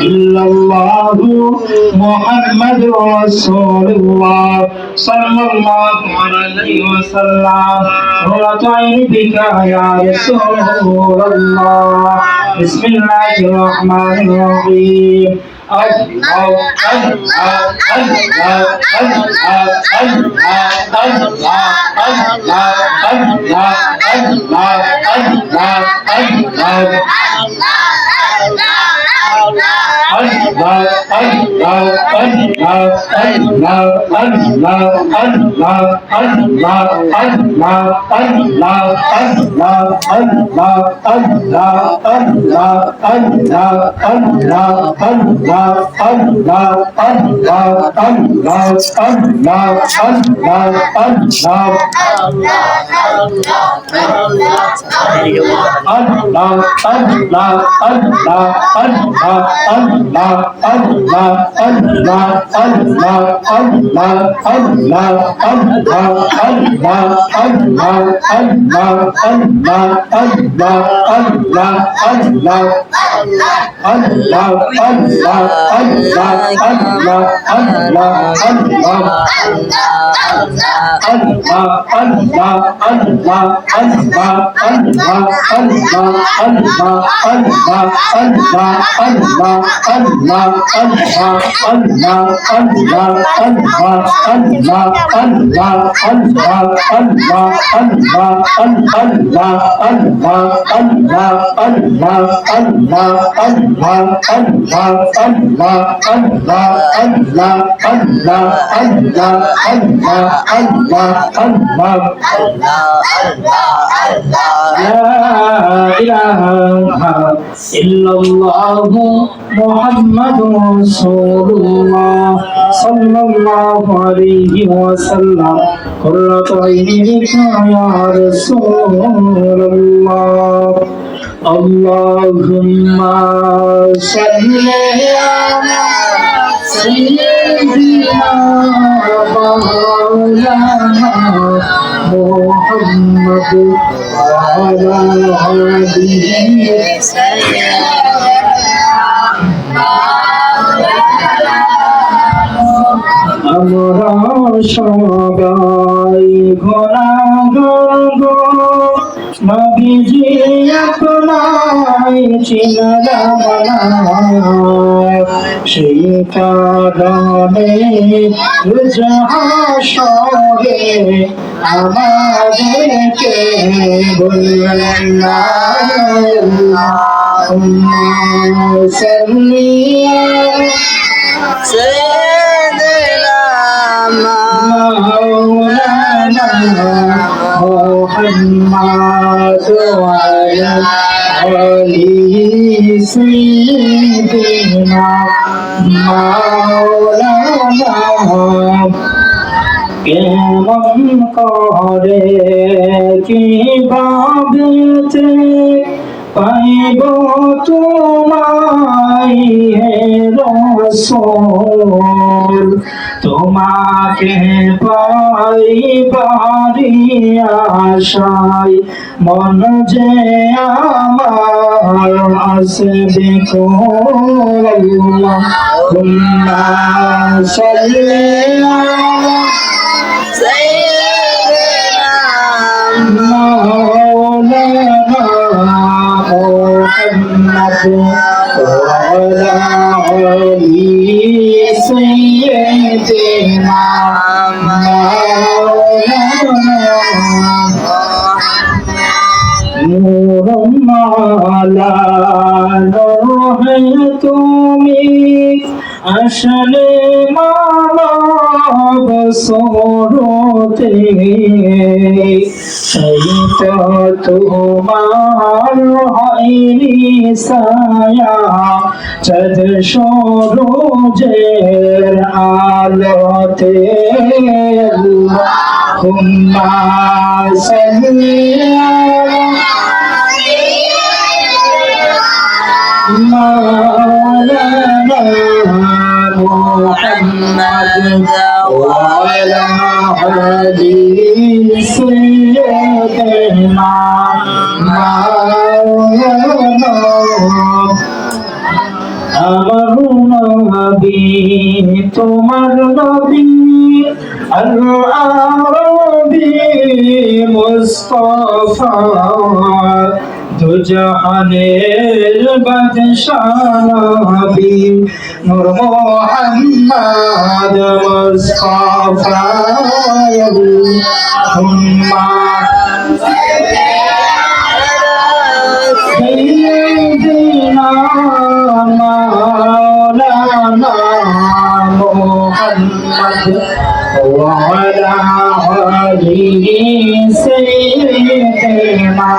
ইল্লাল্লাহু মুহাম্মাদুর রাসূলুল্লাহ সাল্লাল্লাহু আলাইহি ওয়াসাল্লাম কুররাতু আইনি বিকা ইয়া রাসূলুল্লাহ বিসমিল্লাহির রহমানির রহিম Allah Allah Allah Allah illallahu Muhammadur Rasulullah sallallahu alaihi wasallam qurratu aini bika ya Rasulullah Allahumma salli ala sayyidina maulana Muhammad wa ala alihi আমরা সবাই গুনাহগার নবীজি আপনায় চিনলাম না সেই কারণে হাসরে আমাদেরকে বললেন না আল্লাহুম্মা সাল্লি সাইয়্যিদিনা মাওলানা মুহাম্মাদ ওয়া আলা আলিহি সাইয়্যিদিনা মাওলানা কেমন করে কিভাবে পাইব তোমায় হে রাসূল তোমাকে পাইবারি আশায় মন যে আমার আসবে আল্লাহুম্মা সাল্লি আলা সাইয়্যিদিনা মাওলানা মুহাম্মদ ওয়া আলা আলিহি সাইয়্যিদিনা মাওলানা তুমি আসলে মানব সরতে সেই তো তোমার হয়নি ছায়া চাঁদ সূরজের আলোতে আল্লাহুম্মা সাল্লি আলা মাওলানা محمد وعلى آل سيدنا مولانا আমার নবী তোমার নবী আল-আরবী মুস্তাফা দুজাহানের বাদশাহ নবী নূর মুহাম্মদ মুস্তাফা আল্লাহুম্মা سيدنا مولانا محمد وعلى آله سيدنا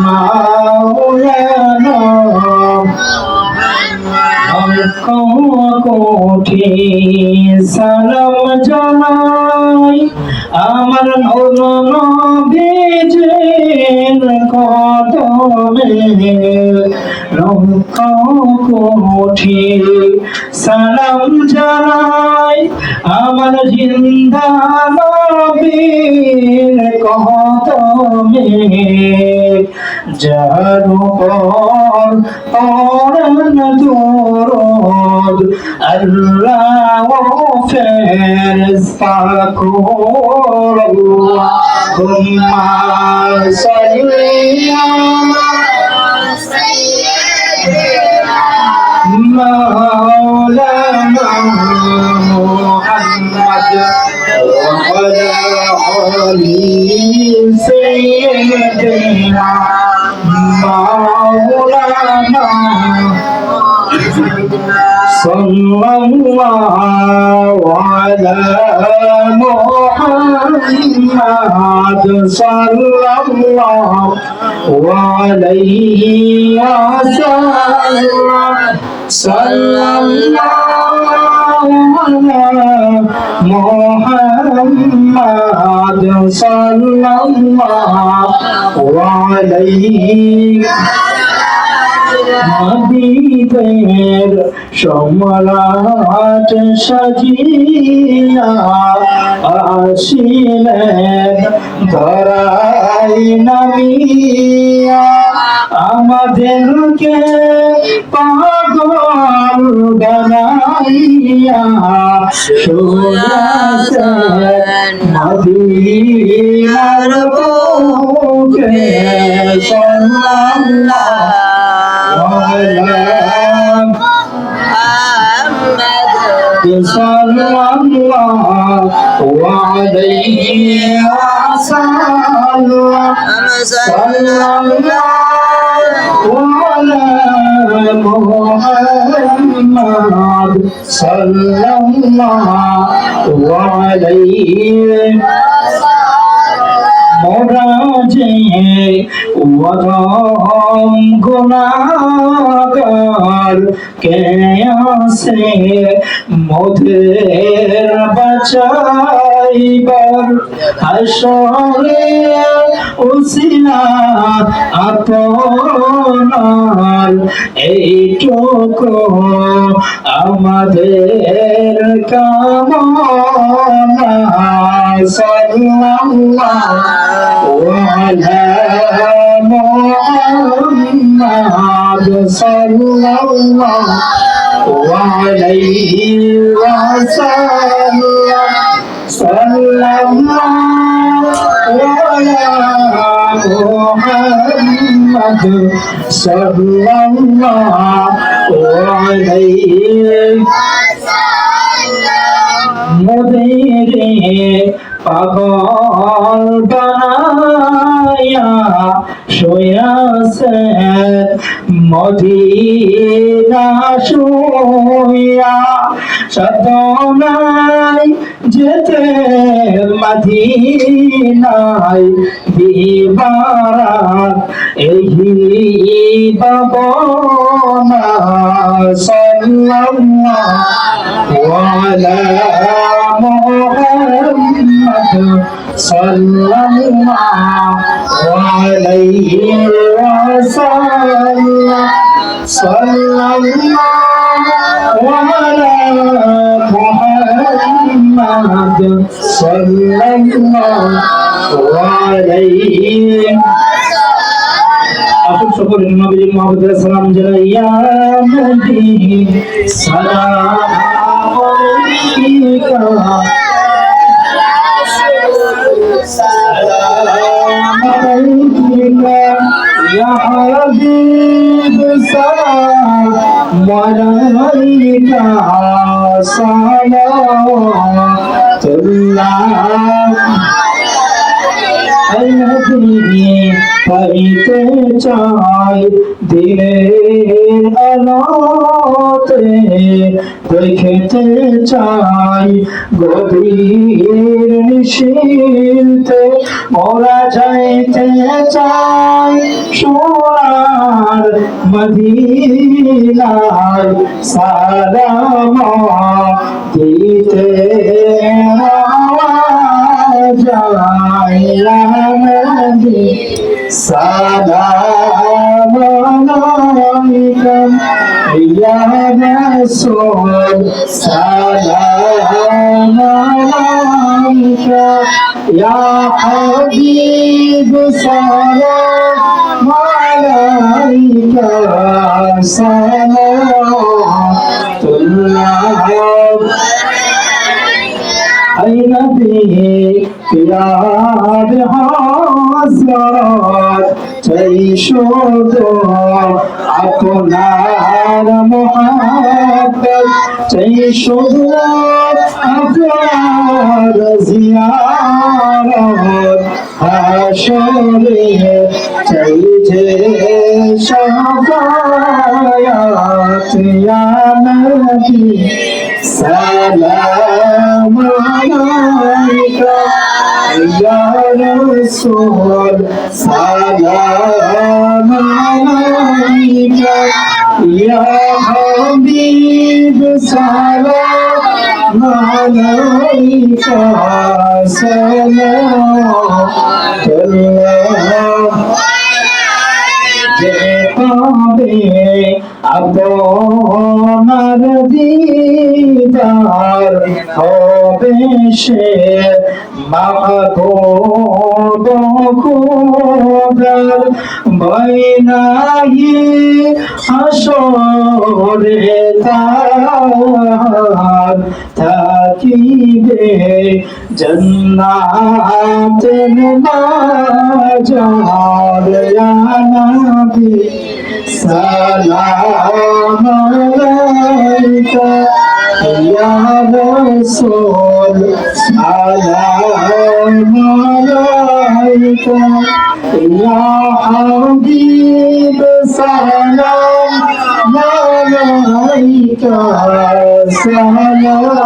مولانا কোটি সালাম জানাই আমার নবীজির কদমে লক্ষ কোটি সালাম জানাই আমার জিন্দা নবীর কদমে যার উপর পড়েন দুরূদ আল্লাহ ফেরেশতা কুল আল্লাহুম্মা সাল্লি আলা সাইয়্যিদিনা মাওলানা মুহাম্মদ ওয়া আলা আলি সাইয়্যিদিনা مولانا صلى الله على محمد صلى الله عليه وسلم صلى الله على محمد صلى الله عليه নবীদের সম্রাট সাজিয়া আসিলেন ধরাই নামিয়া আমাদেরকে পাগল বানাইয়া শুনাছেন মদিনার বুকে সাল্লাল্লাহু sallallahu alayhi wa sallam sallallahu ala Muhammad sallallahu alayhi মোরা যে ওরম গুনাহগার কে আসে মোদের বাঁচাইবার হাসরে উসিলা আপনার এইটুকু আমাদের কামনা সাল্লাল্লাহু আলা মুহাম্মদ সাল্লাল্লাহু আলাইহি ওয়াসাল্লাম সাল্লাল্লাহু আলা মুহাম্মদ সাল্লাল্লাহু আলাইহি মোদেরে পাগল বানায়া শুয়াছেন মদিনা শুয়া সাধনায় যেতে মদিনায় দিবারাত এই বাবনা সাল্লাল্লাহু আলা মুহাম্মদ সাল্লাল্লাহু আলাইহি ওয়াসাল্লাম সাল্লাল্লাহু আলা محمد صلى الله عليه আসুন সকলে নবী মুহাম্মদ সাল্লাল্লাহু আলাইহি ওয়াসাল্লাম ইয়া নবী সালাম আলাইকা সালাম আলাইকা ইয়া হাবিব সালাম আলাইকা সালাতুল্লাহ নবী পাইতে চাই দিলের আলোতে দেখিতে চাই গভীর নিশীথে মোরা যাইতে চাই সোনার মদিনায় সালাম দিতে সালাম আলাইকা ইয়া রাসূল সালাম আলাইকা ইয়া হাবিব সালাম আলাইকা সালাতুল্লাহ أي نبي يا حسرات تعيشوا আপনার মোহাব্বত تعيشوا আপনার জিয়ারত হাশরে চাইছে শাফায়াত ইয়া নবী সালাম আলাইকা ইয়া রাসূল সালাম আলাইকা ইয়া হাবিব সালাম আলাইকা সালাতুল্লাহ যে পাবে আপনার দিদার হবে সে মাহবুব খোদার বাইনাহি হাসরে তার থাকিবে জান্নাতের বাজার ইয়া নবী সালাম আলাইকা ইয়া রাসূল সালাম আলাইকা ইয়া হাবিব সালাম আলাইকা সালাতুল্লাহ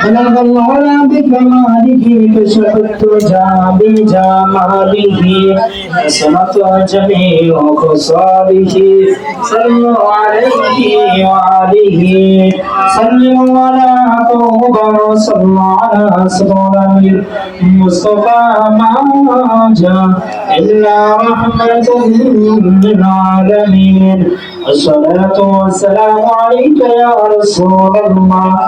بلغ العلا بكماله كشفت بجماله حسنت جميع خصاله صلوا عليه وآله سلموا على طوبى صلوا على صدور المصطفى ما جاء إلا رحمة للعالمين الصلاة والسلام عليك يا رسول الله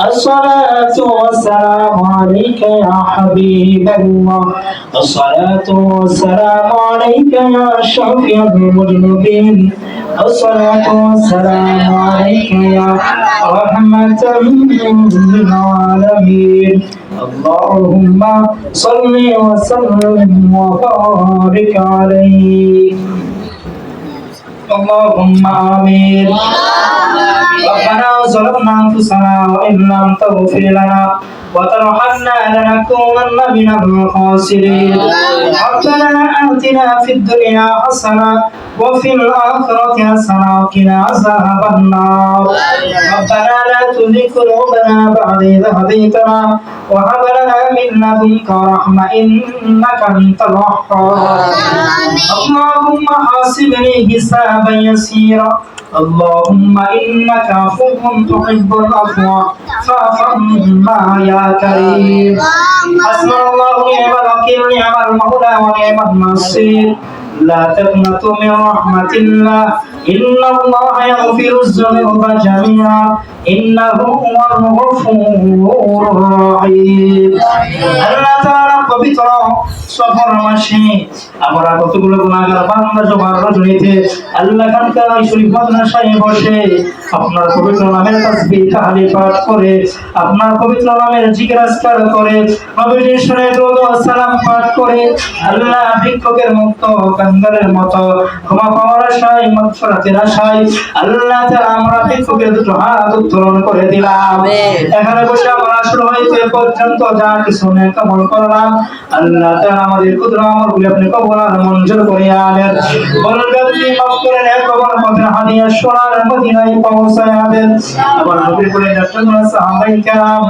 الصلاة والسلام عليك يا حبيب الله الصلاة والسلام عليك يا شفيع المذنبين الصلاة والسلام عليك يا رحمة للعالمين اللهم صل وسلم وبارك عليه اللهم آمين ربنا ظلمنا أنفسنا وإن لم تغفر لنا وترحمنا لنكونن من الخاسرين ربنا آتنا في الدنيا حسنة وفي الآخرة حسنة وقنا عذاب النار ربنا لا تزغ قلوبنا بعد إذ هديتنا وهب لنا من لدنك رحمة إنك أنت الوهاب اللهم حاسبني حسابا يسيرا اللهم إنك عفو تحب العفو فاعف عنا يا كريم حسبنا الله ونعم الوكيل نعم المولى ونعم النصير لا تقنطوا من رحمة الله إن الله يغفر الذنوب جميعا إنه هو الغفور الرحيم আল্লাহ তাআলা পবিত্র সফর মাসে আমরা কতগুলো গুনাহগার বান্দা জোগাড় রজনীতে আল্লাহ খানকার শরীফ মাদ্রাসায় বসে আপনার পবিত্র নামের তাসবিহ তাহলিল পাঠ করে আপনার পবিত্র নামের জিকির আজকার করে নবীজির শরীরে দরুদ ও সালাম পাঠ করে আল্লাহ ভিক্ষুকের মুক্ত কাঙ্গালের মতো ক্ষমা পাওয়ার আশায় মাগফিরাতের আশায় আল্লাহ তাআলা আমরা ভিক্ষুকের দুটো হাত উত্তোলন করে দিলাম। এখানে বসে আমরা শুরু হইতে পর্যন্ত যা কিছু নেক আমল করলাম আল্লাহ তাআলা আমাদের ক্ষুদ্র আমলগুলো আপনি কবুল আর মঞ্জুর করে আনেন। বলগতি মাফ করে নেক কবুল পথে হাদিয়া সোনার মদিনায় পৌঁছায় দেন। আবার নবীর করে যতগুলো সাহাবায়ে কেরাম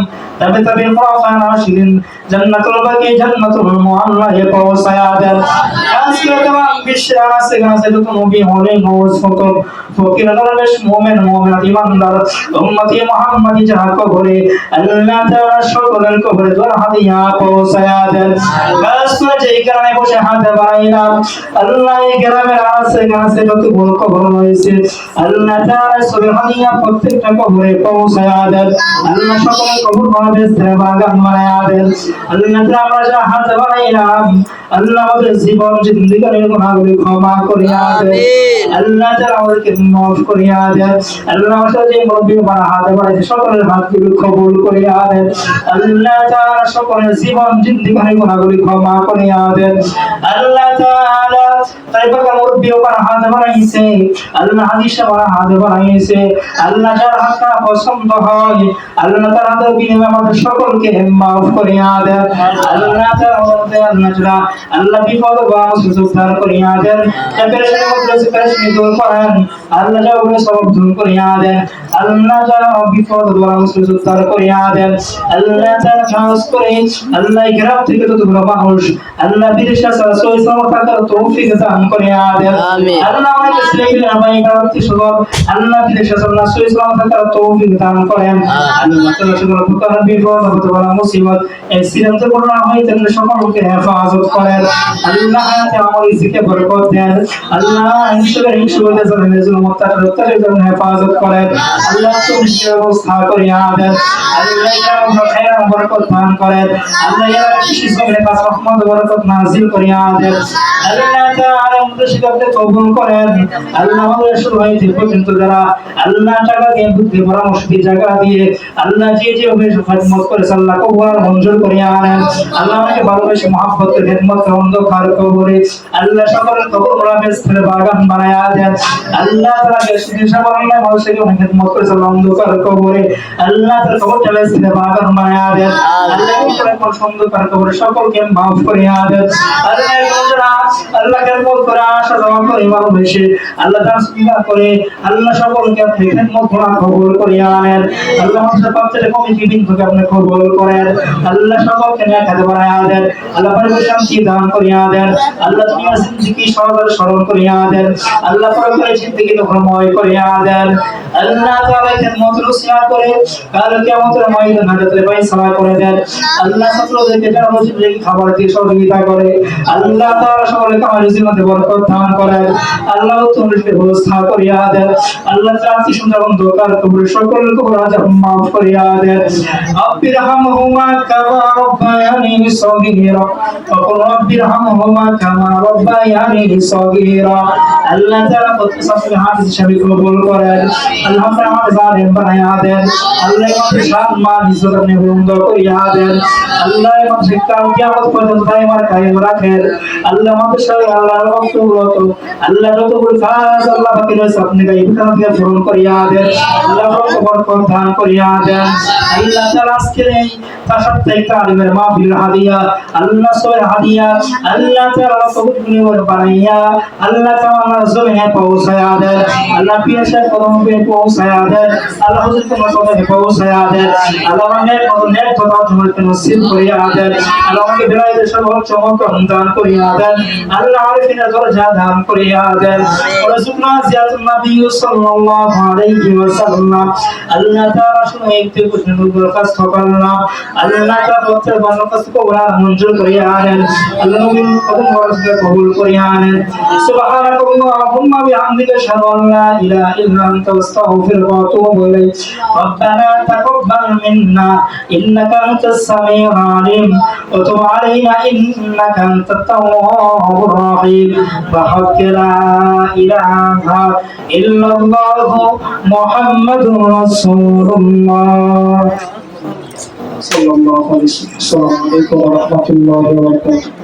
তবে খোলাফায়ে রাশিদিন জান্নাতুল বাকি জান্নাতুল মুআল্লায় পৌঁছায় দেন। আজকে তোমার বিশ্বে আছে গাছে যত নবী হলেন নওয়াজ ফতর ফকির দরবেশ মুমিন মুমিনাত ইমানদার উম্মতি মুহাম্মাদি যাহা কবরে আল্লাহ তাআলা সকলের কবরে দোয়া হাদিয়া পৌঁছায় দেন। গাছ যে কারণে বসে হাত বাড়াইলাম আল্লাহ এই গ্রামের আছে গাছে যত বড় কবর রয়েছে আল্লাহ তাআলা সবে হাদিয়া প্রত্যেকটা কবরে পৌঁছায় দেন। আল্লাহ সকলের কবর বেস্তে বাগান বানায়া দেন। আল্লাহ তাআলা আমরা যা হাত বাড়াইলাম আল্লাহ আমাদের জীবন জিন্দেগির গুনাহগুলো ক্ষমা করিয়া দেন। আল্লাহ তাআলা আমাদেরকে মাফ করিয়া দেন। আল্লাহ আমাদের যে মুরব্বি বাড়া হাত বাড়াইছে সকলের হাতগুলো কবুল করিয়া দেন। আল্লাহ তাআলা সকলের জীবন জিন্দেগির গুনাহগুলো ক্ষমা করিয়া দেন। আল্লাহ তাআলা তাইবাকা মুরব্বি বাড়া হাত বাড়াইছে আল্লাহ হাদিসে বাড়া হাত বাড়াইছে আল্লাহ যার হাতটা পছন্দ হয় আল্লাহ তাআলা তার বিনিময়ে আমাদের সকলকে মাফ করিয়া দেন। আল্লাহ তাআলা আল্লাহ বিপদ বা সুযোগ করিয়া দেন। পেরেশানি মধ্যে পেরেশানি দূর করেন আল্লাহ যা বলে সব দূর করিয়া দেন। আল্লাহ যা বিপদ বা সুযোগ করিয়া দেন। আল্লাহ তাআলা খাস করে আল্লাহ গ্রাম থেকে যতগুলো মানুষ আল্লাহ বিদেশে সহি সালামত থাকার তৌফিক দান করিয়া দেন। আল্লাহ আমাদের ছেলেমেয়েরা ভাই গ্রামটি সব আল্লাহ বিদেশে সহি সালামত থাকার তৌফিক দান করেন। আল্লাহ তাআলা সকল প্রকার বিপদ অথবা মুসিবত এই সিরাতে করোনা হইতে সকলকে হেফাজত করেন। আল্লাহ হায়াতে আমল রিজিকে বরকত দেন। আল্লাহ ইনশাআল্লাহ জানের জন্য মুত্তাকিদের জন্য হেফাজত করেন। আল্লাহ তুমি ব্যবস্থা করিয়া দেন। আল্লাহ আমরা খায়র বরকত দান করেন। আল্লাহ এর কৃষি জমিনে পাঁচ রহমত বরকত নাযিল করিয়া দেন। আল্লাহ তাআলা আমাদের শিক্ষাকে কবুল করেন। আল্লাহ আমাদের শুরু হইতে পর্যন্ত যারা আল্লাহ টাকা দিয়ে বুদ্ধি পরামর্শ দিয়ে জায়গা দিয়ে আল্লাহ যে খিদমত করেছে আল্লাহ কবুল মঞ্জুর করিয়া আনেন। আল্লাহ আমাকে ভালোবেসে মহব্বত করে খিদমত করে অন্ধকার কবরে আল্লাহ সকলের কবর বেস্তের বাগান বানায়া দেন। আল্লাহ তাআলাকে শিক্ষা বানাইয়া মানুষকে খিদমত করেছে অন্ধকার কবরে আল্লাহ তার কবরটা বেস্তের বাগান বানায়া দেন। আল্লাহ সকলের অন্ধকার কবরে সকলকে মাফ করিয়া দেন। আল্লাহ খিদমত করে আশা জমা করে ভালোবেসে আল্লাহ তার সুবিধা করে আল্লাহ সকলকে আপনি খিদমত করা কবুল করিয়া আনেন। আল্লাহ আমাদের পাত্রে কমিটি বিন্দুকে আপনি কবুল করেন। আল্লাহ সকলকে নেক হাতে বানায়া দেন। আল্লাহ পরিবেশ শান্তি দান করিয়া দেন। আল্লাহ দুনিয়ার জিন্দেগি সহজে সরল করিয়া দেন। আল্লাহ পরকালের জিন্দেগি ধর্মময় করিয়া দেন। আল্লাহ তাআলা খিদমত রসিয়া করে কাল কিয়ামতের ময়দানে হাজতে ফয়সালা করে দেন। আল্লাহ ছাত্রদেরকে যারা রসিদের খাবার দিয়ে সহযোগিতা করে আল্লাহ তাআলা সকলকে আমার জীবনে বরকত দান করেন। আল্লাহ তুমি ব্যবস্থা করিয়া দেন। আল্লাহ জাতি সুন্দর অন্ধকার কবর সকল কবর আযাব মাফ করিয়া দেন। আব্বিরহামহুমা কামা রব্বায়ানি সগীরা আব্বিরহামহুমা কামা রব্বায়ানি সগীরা। আল্লাহ তাআলা প্রত্যেক হাদিস হিসাবে কবুল করেন। আল্লাহ তাআলা আমাদের জালিম বানায়া দেন। আল্লাহ আমাদের সম্মান ইজ্জত আপনি বুলন্দ করিয়া দেন। আল্লাহ আমাদের কিয়ামত পর্যন্ত কায়েম রাখেন। আল্লাহ আমাদের সাথে আল্লাহর অন্তরত আল্লাহ যতগুলো কাজ আল্লাহ বাকি রয়েছে আপনি গায়িবতান দিয়ে পূরণ করিয়া দেন। আল্লাহ বরকত দান করিয়া দেন। আল্লাহ তাআলা আজকে তার সাপ্তাহিক তালিমের মাহফিল হাদিয়া আল্লাহ সওয়ার হাদিয়া আল্লাহ তাআলা কবুল করে বানাইয়া আল্লাহ তাআলা জমিনে পৌঁছায়া দেন। আল্লাহ পিয়াসা কদমে পৌঁছায়া দেন। আল্লাহ হুজুর কদমে পৌঁছায়া দেন। আল্লাহ আমাদের নেক কথা তোমাকে নসিব করিয়া দেন। আল্লাহ আমাকে বেলায়েতের সর্বোচ্চ চমক দান করিয়া দেন। আল্লাহ আরিফিনা দরজা দান করিয়া দেন। রাসূলুল্লাহ জিয়াতুন নবী সাল্লাল্লাহু আলাইহি ওয়াসাল্লাম আল্লাহ তাআলা শুনে একটু দরখাস্ত করলাম আল্লাহ তাআলা প্রত্যেক দরখাস্ত কবুল মঞ্জুর করিয়া আনেন আল্লাহ নবীর কদম বরকতে কবুল করিয়া আনেন সুবহানাল্লাহুম্মা বিহামদিকা আশহাদু আন লা ইলাহা ইল্লা আনতা আস্তাগফিরুকা ওয়া আতুবু ইলাইক রব্বানা তাকাব্বাল মিন্না ইন্নাকা আনতাস সামিউল আলিম ওয়া তুব আলাইনা ইন্নাকা আনতাত তাওয়াবুর রাহিম وحق لا إله إلا الله محمد رسول الله صلى الله عليه وسلم. السلام عليكم ورحمة الله وبركاته.